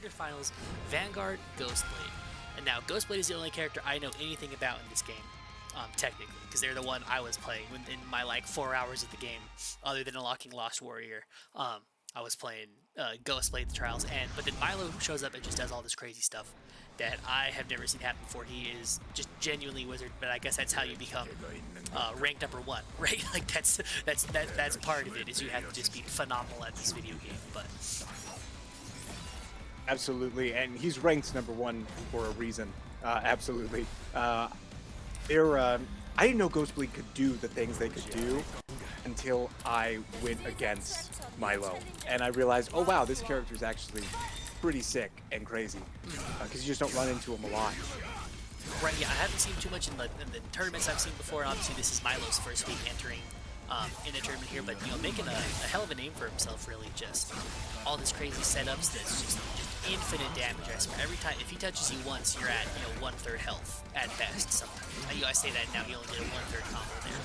quarterfinals, Vanguard, Ghostblade. And now Ghostblade is the only character I know anything about in this game, technically, because they're the one I was playing in my like 4 hours of the game, other than unlocking Lost Warrior. I was playing Ghostblade the Trials, but then Milo shows up and just does all this crazy stuff that I have never seen happen before. He is just genuinely wizard, but I guess that's how you become ranked #1, right? Like that's part of it, is you have to just be phenomenal at this video game. But absolutely, and he's ranked #1 for a reason. Absolutely. I didn't know Ghostblade could do the things they could do until I went against Milo, and I realized, oh wow, this character is actually pretty sick and crazy, because you just don't run into him a lot. Right, yeah, I haven't seen too much in the tournaments I've seen before. Obviously, this is Milo's first week entering in a tournament here, but making a hell of a name for himself, really. Just all this crazy setups that's just infinite damage. I swear, every time, if he touches you once, you're at 1/3 health at best. Sometimes I say that now, you only get a 1/3 combo there.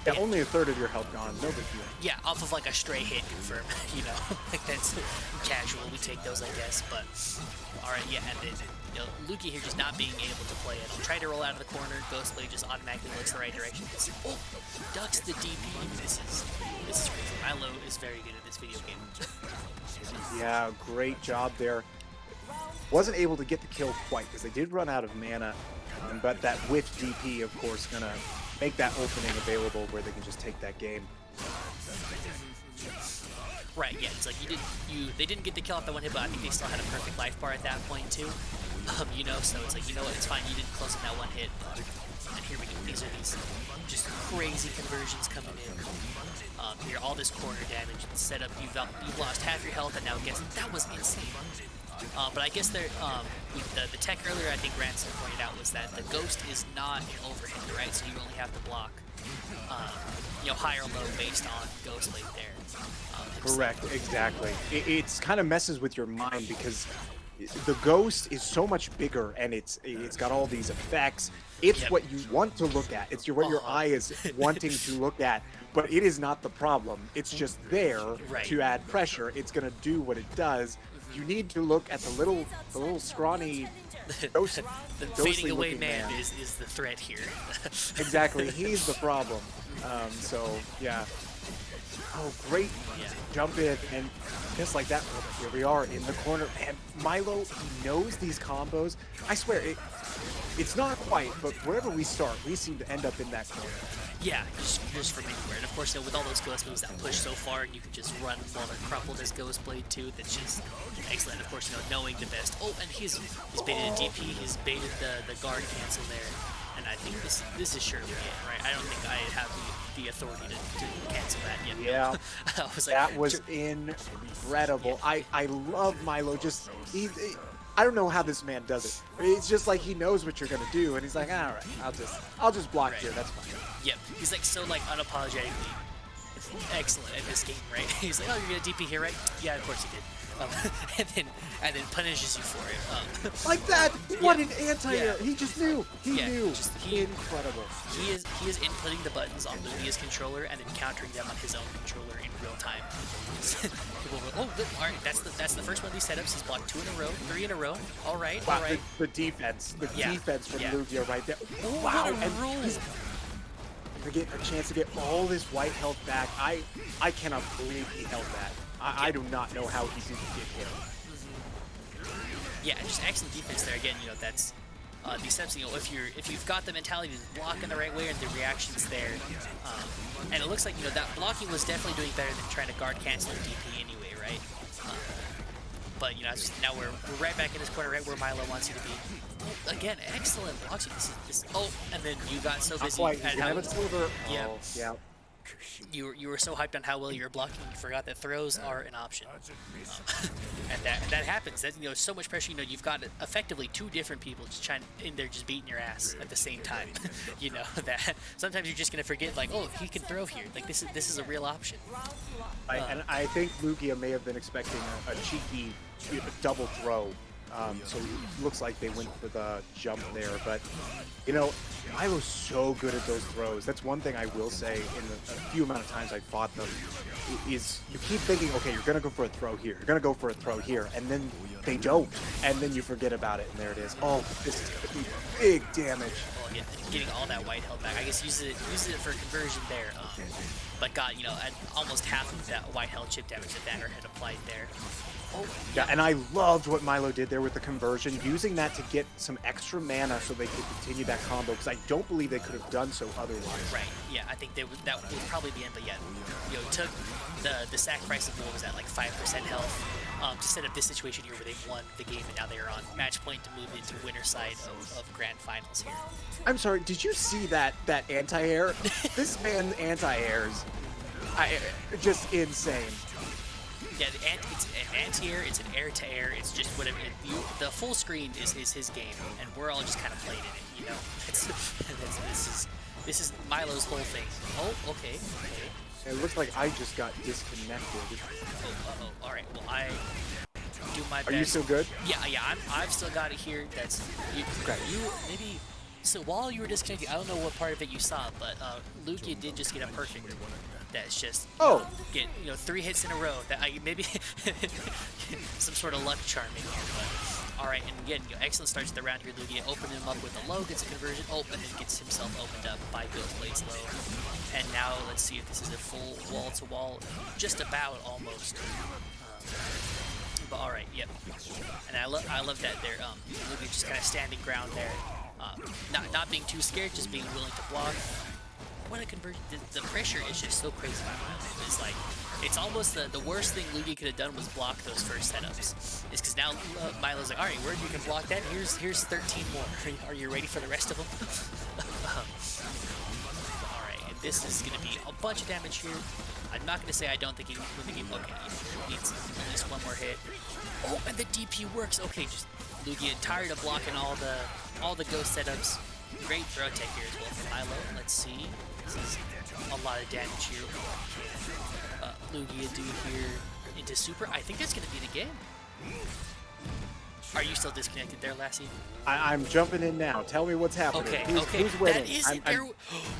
Yeah, only a third of your health gone, no big deal. Yeah, off of like a stray hit, confirm. Like that's casual. We take those, I guess. But all right, yeah, and then Lugia here just not being able to play it. I'll try to roll out of the corner. Ghostblade just automatically looks the right direction. Oh, ducks the DP. This is crazy. Milo is very good at this video game. Yeah, great job there. Wasn't able to get the kill quite because they did run out of mana, but that whiff DP, of course, gonna make that opening available where they can just take that game. Right, yeah, it's like they didn't get the kill off that one hit, but I think they still had a perfect life bar at that point too. So it's like, what, it's fine, you didn't close in that one hit. And here we go, these are these just crazy conversions coming in. Here, all this corner damage and setup, you've lost half your health, and now guess that was insane. But I guess the tech earlier, I think Ransom pointed out, was that the Ghost is not an overhit, right? So you only have to block, high or low based on Ghostblade there. Correct, exactly. It's kind of messes with your mind because the Ghost is so much bigger, and it's got all these effects. It's what you want to look at. It's what your eye is wanting to look at, but it is not the problem. It's just there to add pressure. It's gonna do what it does. You need to look at the little scrawny ghost. The fading away man is the threat here. Exactly, he's the problem. So yeah. Oh, great jump in, and just like that, here we are in the corner. And Milo, he knows these combos. I swear, it's not quite, but wherever we start, we seem to end up in that corner. Yeah, just from anywhere. And of course, with all those ghost moves that push so far, and you can just run while they're crumpled as Ghostblade too. That's just excellent. Of course, knowing the best. Oh, and he's baited a DP. He's baited the guard cancel there. And I think this is surely it, right? I don't think I have the authority to cancel that yet. Yeah, I was like, that was incredible. Yeah. I love Milo. Just I don't know how this man does it. It's just like he knows what you're gonna do, and he's like, all right, I'll just block here. That's fine. Yep, he's like so unapologetically excellent at this game, right? He's like, oh, you're gonna DP here, right? Yeah, of course he did. And then punishes you for it. Like that! What an anti-air! He just knew. He knew. Incredible. He is inputting the buttons on Lugia's controller and then countering them on his own controller in real time. Oh, good. All right, that's the first one of these setups. He's blocked 2 in a row, 3 in a row. All right, wow, all right. The defense from Lugia right there. Oh, wow, and he's to get a chance to get all this white health back. I cannot believe he held that. I do not know how he didn't get hit. Yeah, just excellent defense there. Again, that's these steps. If you've got the mentality to block in the right way and the reactions there, and it looks like that blocking was definitely doing better than trying to guard cancel and DP anyway, right? But now we're right back in this corner, right where Milo wants you to be. Oh, again, excellent blocks. Oh, and then you got so busy at how you were so hyped on how well you were blocking, you forgot that throws are an option. And that happens. That, so much pressure. You've got effectively 2 different people just trying in there, just beating your ass at the same time. That sometimes you're just gonna forget, like, oh, he can throw here. Like this is a real option. And I think Lugia may have been expecting a cheeky double throw So it looks like they went for the jump there. But, you know, Milo's so good at those throws. That's one thing I will say in the few amount of times I fought them is you keep thinking, okay, you're going to go for a throw here. You're going to go for a throw here. And then they don't. And then you forget about it. And there it is. Oh, this is going to be big damage. Well, yeah, getting all that white health back. I guess use it for conversion there. But got, you know, at almost half of that white health chip damage that Vanguard had applied there. Oh, yeah, and I loved what Milo did there with the conversion, using that to get some extra mana so they could continue that combo, because I don't believe they could have done so otherwise. Right, yeah, I think that was probably the end, but yeah, you know, took the sacrifice of what was at like 5% health to set up this situation here where they won the game, and now they are on match point to move into winner side of grand finals here. I'm sorry, did you see that anti-air? This man anti-airs, just insane. Yeah, it's an anti-air, it's an air-to-air, it's just whatever. The full screen is his game, and we're all just kind of playing in it, you know? This is Milo's whole thing. Oh, okay. It looks like I just got disconnected. Oh, alright, well, I do my best. Are you still good? Yeah, I've still got it here. That's, you maybe, so while you were disconnected, I don't know what part of it you saw, but Lugia did just get a perfect. That's just get 3 hits in a row. That maybe some sort of luck charming here. But all right, and again, excellent start to the round here. Lugia opening him up with a low, gets a conversion. Oh, and then gets himself opened up by Ghostblade's low. And now let's see if this is a full wall to wall, just about almost. But all right, yep. And I love that there. Lugia just kind of standing ground there, not being too scared, just being willing to block. When a conversion, the pressure is just so crazy. It's like, it's almost the worst thing Lugia could have done was block those first setups. Is because now Milo's like, all right, word, you can block that. Here's 13 more. Are you ready for the rest of them? All right, and this is going to be a bunch of damage here. I'm not going to say I don't think he can win the game. Okay, he needs at least one more hit. Oh, and the DP works. Okay, just Lugia tired of blocking all the ghost setups. Great throw tech here as well from Milo. Let's see. This is a lot of damage here. Lugia do here into super. I think that's going to be the game. Are you still disconnected there, Lassie? I'm jumping in now. Tell me what's happening. Okay, who's winning? That is it there.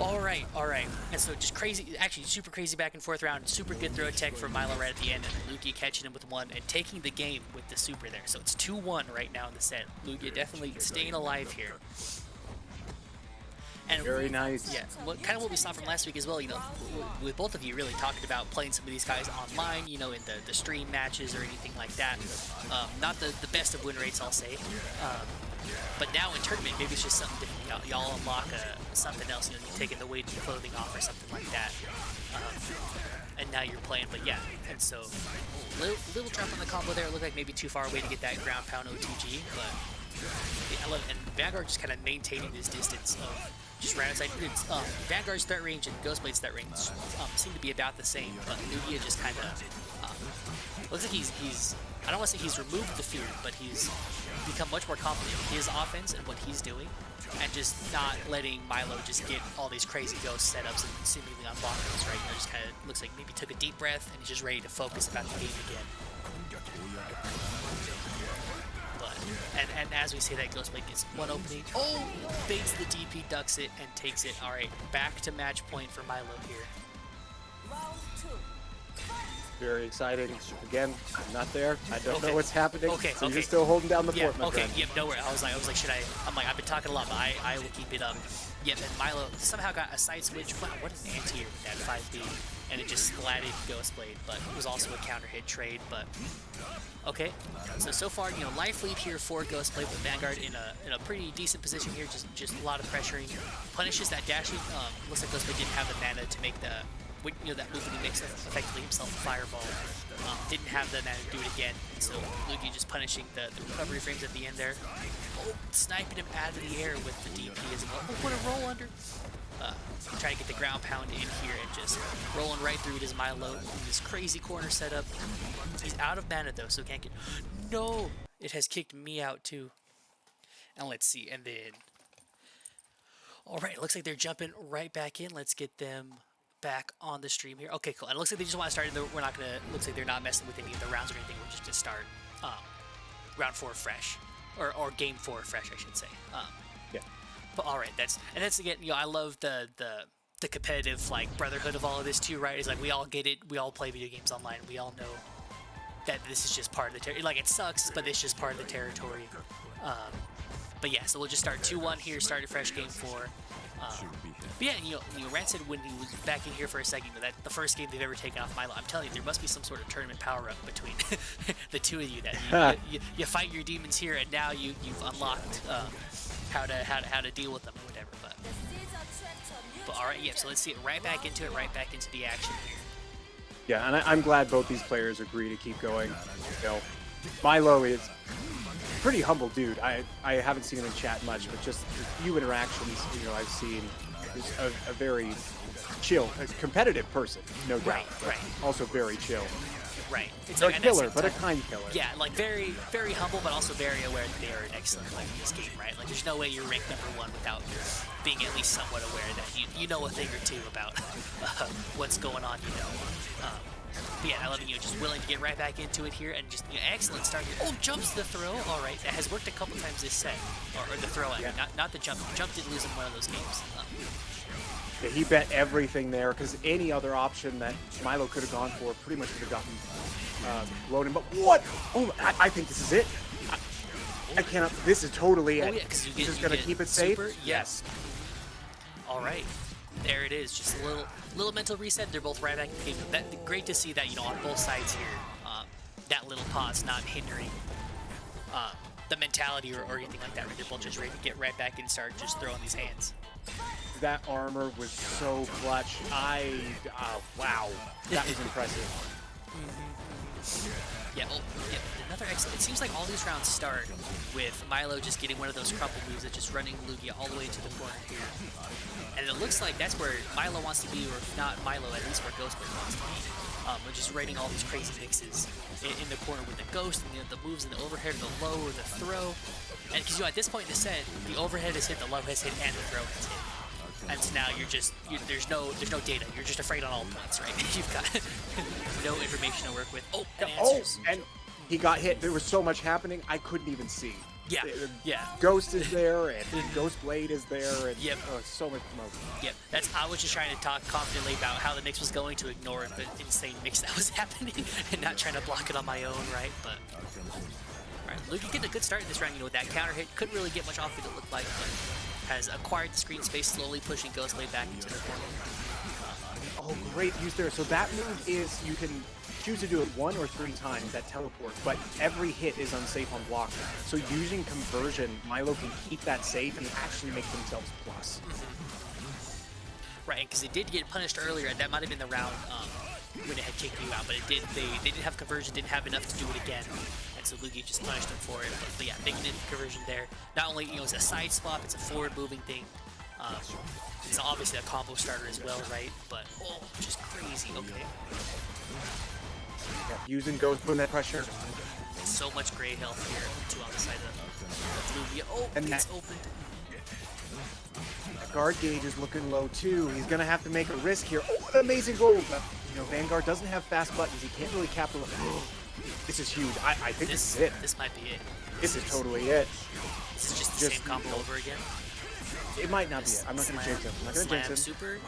All right. And so just crazy, actually super crazy back and forth round. Super good throw tech for Milo right at the end, and Lugia catching him with one and taking the game with the super there. So it's 2-1 right now in the set. Lugia definitely staying alive here. And very nice. Yeah, kind of what we saw from last week as well, you know, with both of you really talking about playing some of these guys online, you know, in the stream matches or anything like that. Not the best of win rates, I'll say. But now in tournament, maybe it's just something different. Y'all unlock something else, you know, you're taking the weighted clothing off or something like that. And now you're playing, but yeah. And so, little trap on the combo there. It looked like maybe too far away to get that ground pound OTG, but yeah, I love it. And Vanguard just kind of maintaining this distance of just round side. Vanguard's threat range and Ghostblade's threat range seem to be about the same, but Lugia just kind of looks like he's I don't want to say he's removed the fear, but he's become much more confident in his offense and what he's doing, and just not letting Milo just get all these crazy ghost setups and seemingly unblock those, right? You know, just kind of looks like maybe took a deep breath and he's just ready to focus about the game again. And as we say that, Ghostblade gets one opening. Oh! Baits the DP, ducks it, and takes it. Alright, back to match point for Milo here. Very exciting. Again, I'm not there. I don't know what's happening. So you're still holding down the fort, my friend. Yep, no worries. I was like, should I? I'm like, I've been talking a lot, but I will keep it up. Yep, and Milo somehow got a side switch. Wow, what an anti-air with that 5B. And it just splatted Ghostblade, but it was also a counter hit trade, but okay. So far, you know, life lead here for Ghostblade, but Vanguard in a pretty decent position here, just a lot of pressuring. Punishes that dashing. Looks like Ghostblade didn't have the mana to make the, you know, that move when he makes effectively himself a fireball. Didn't have the mana to do it again, and so Lugia just punishing the recovery frames at the end there. Oh, sniping him out of the air with the DP as well. Oh, what a roll under. Trying to get the ground pound in here and just rolling right through it is Milo in this crazy corner setup. He's out of mana though, so can't get. No, it has kicked me out too. And let's see, and then. All right, it looks like they're jumping right back in. Let's get them back on the stream here. Okay, cool. And it looks like they just want to start. We're not gonna. Looks like they're not messing with any of the rounds or anything. We're just gonna start. round 4 fresh, or game 4 fresh, I should say. Yeah. But all right, that's again, I love the competitive like brotherhood of all of this too, right? It's like we all get it, we all play video games online, we all know that this is just part of the territory. Like, it sucks, but it's just part of the territory. But yeah, so we'll just start 2-1 here, start a fresh game 4. But yeah, Rand said when he was back in here for a second, that the first game they've ever taken off Milo. I'm telling you, there must be some sort of tournament power-up between the two of you. That you fight your demons here, and now you've unlocked how to deal with them or whatever. But all right, yeah. So let's see it right back into the action here. Yeah, and I'm glad both these players agree to keep going. Milo is a pretty humble dude. I haven't seen him in chat much, but just the few interactions I've seen, he's a very chill, a competitive person, no doubt. Right. Also very chill. Right. It's a killer, but a kind killer. Yeah, like very, very humble, but also very aware that they are an excellent player in this game, right? Like, there's no way you're ranked #1 without being at least somewhat aware that you know a thing or two about what's going on, But yeah, I love just willing to get right back into it here, and just excellent start here. Oh, jumps the throw. All right, that has worked a couple times this set, or the throw. I mean, not the jump. The jump did lose in one of those games. Yeah, he bet everything there, because any other option that Milo could have gone for pretty much would have gotten loaded. But what? Oh, I think this is it. I cannot. This is totally it. Yeah, because you just gonna keep it safe. Super, yes. All right. There it is, just a little mental reset. They're both right back in the game. Great to see that, on both sides here, that little pause not hindering the mentality or anything like that. Right? They're both just ready to get right back and start just throwing these hands. That armor was so clutch. Wow, that was impressive. Yeah, another excellent. It seems like all these rounds start with Milo just getting one of those crumple moves and just running Lugia all the way to the corner here. And it looks like that's where Milo wants to be, or if not Milo, at least where Ghostblade wants to be. We're just writing all these crazy mixes in the corner with the Ghost, and the moves in the overhead, or the low, or the throw. And because at this point in the set, the overhead is hit, the low has hit, and the throw has hit. And so now there's no data. You're just afraid on all points, right? You've got no information to work with. Oh, and answers. And he got hit. There was so much happening, I couldn't even see. Yeah. Ghost is there, and Ghostblade is there, and so much motion. Yep. I was just trying to talk confidently about how the mix was going to ignore the insane mix that was happening, and not trying to block it on my own, right? But all right, Lugia getting a good start in this round. With that counter hit, couldn't really get much off it looked like, but has acquired the screen space, slowly pushing Ghostblade back into the corner. Oh, great use there. So that move is, you can choose to do it 1 or 3 times, that teleport, but every hit is unsafe on block. So using conversion, Milo can keep that safe and actually make themselves plus. Right, because it did get punished earlier, and that might have been the round when it had kicked you out, but they didn't have conversion, didn't have enough to do it again, and so Lugia just punished them for it. But yeah, making it conversion there. Not only it's a side swap, it's a forward moving thing. It's obviously a combo starter as well, right? But just crazy. Okay. Yeah, using Ghost, putting that pressure. So much gray health here, too, on the side of Lugia. Oh, and it's opened. That guard gauge is looking low too. He's gonna have to make a risk here. Oh, what an amazing goal! But, Vanguard doesn't have fast buttons. He can't really capitalize. This is huge. I think this is it. This might be it. This is totally it. This is just the same combo over again. It might not be it. I'm not gonna jinx him. I'm not gonna jinx him. Super.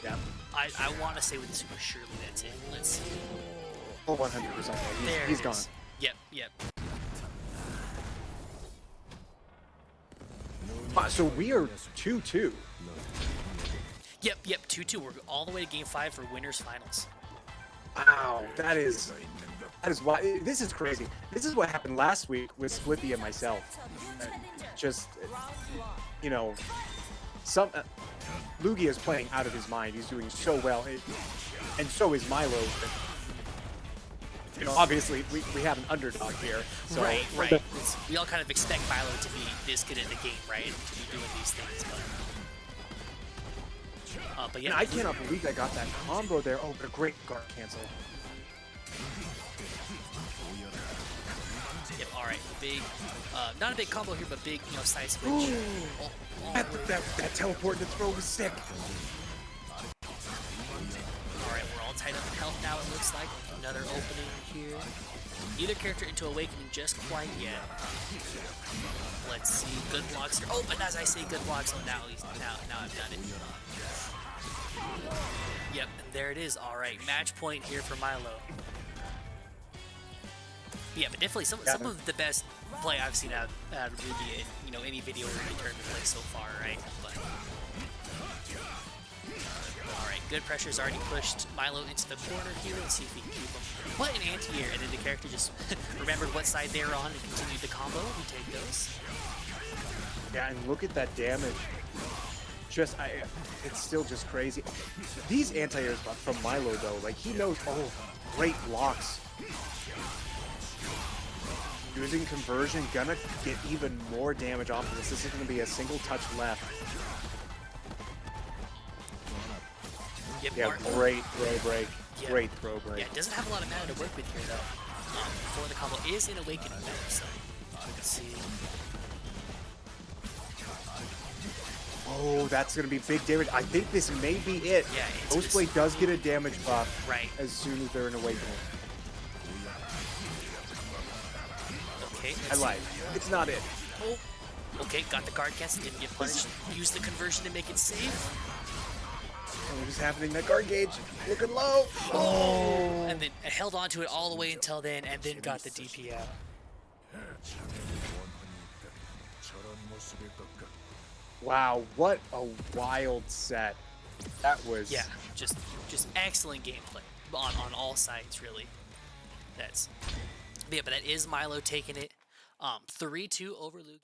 Yeah. I want to say with the super, surely that's it. Let's see. Oh, 100%. He's gone. Yep. So we are 2-2. Yep, 2-2. We're all the way to Game 5 for winners finals. Wow, that is why this is crazy. This is what happened last week with Spliffy and myself. Lugia is playing out of his mind. He's doing so well, and so is Milo. Obviously we have an underdog here. So, right. We all kind of expect Milo to be this good at the game, right? And to be doing these things, but yeah. I cannot believe I got that combo there. Oh, but a great guard cancel. Yep. All right. Big, not a big combo here, but big, side switch. That teleport to throw was sick. All right, we're all tied up in health now. It looks looks like another opening here. Neither character into Awakening just quite yet. Let's see, good blocks here. Oh, but as I say good blocks, oh, now I've done it. Yep, and there it is. All right, match point here for Milo. Yeah, but definitely some of the best play I've seen out of Lugia in, you know, any video or any tournament play so far, right? But all right, good pressure's already pushed Milo into the corner here. Let's see if we can keep him. What an anti-air, and then the character just remembered what side they were on and continued the combo. We take those. Yeah, and look at that damage. Just, it's still just crazy. These anti-airs from Milo, though, like, he knows, oh, great blocks. Using conversion, gonna get even more damage off of this. This is gonna be a single touch left. Yeah, great throw break. Yeah. Great throw break. Yeah, it doesn't have a lot of mana to work with here, though. Before the combo is in Awakening mode, so let's see. Oh, that's gonna be big damage. I think this may be it. Yeah, Ghostblade does get a damage buff right as soon as they're in Awakening. Okay, I lied. It's not it. Oh, okay, got the guard cancel, didn't get punished. Use the conversion to make it safe. What is happening? That guard gauge looking low. Oh, and then held on to it all the way until then, and then got the DP out. Wow, what a wild set. That was... Yeah, just excellent gameplay on all sides, really. That's... Yeah, but that is Milo taking it 3-2 over Lugia.